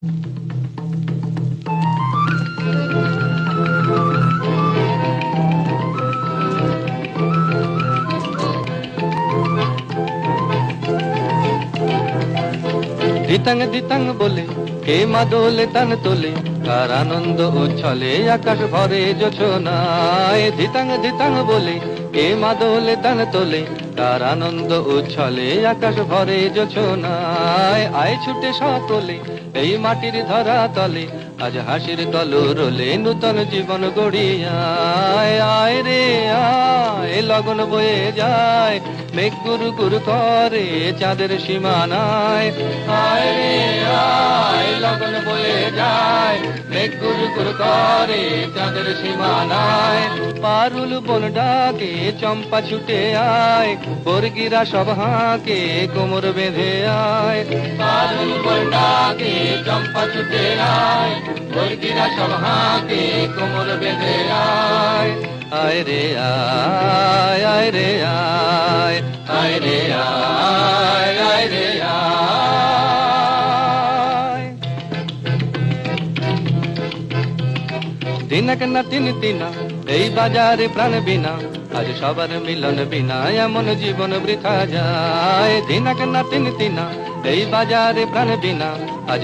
দিতাং দিতাং বলে কে মা দোলে তান তোলে, কার আনন্দ উচ্ছলে আকাশ ভরে জোছনায়। দিতাং দিতাং বলে কে মা দোলে তান তোলে, কার আনন্দ উচ্ছলে আকাশ ভরে জোছনায়। আয় ছুটে সকলে এই মাটির ধরা তলে, আজ হাসির কলরোলে নূতন জীবন গড়িয়ায়। আয় রে আয় লগন বয়ে যায়, মেঘ গুরু গুরু করে চাঁদের সীমানায়। আয় রে আয় লগন বয়ে যায়, মেঘ গুরু গুরু করে চাঁদের সীমানায়। পারুল বন ডাকে চম্পা ছুটে আয়, বর্গিরা সব হাঁকে কোমর বেঁধে আয়। পারুল বন ডাকে চম্পা ছুটে আয়, বর্গিরা সব হাঁকে কোমর বেঁধে আয়। আয় রে আয় আয় রে আয়, আয় রে আয় আয় রে আয়। দিনাক না তিন দিনা এই বাজারে প্রাণ বিনা, আজ সবার মিলন বিনা এমন জীবন বৃথা যায়। দিনাক না তিন দিনা এই বাজারে প্রাণ বিনা, আজ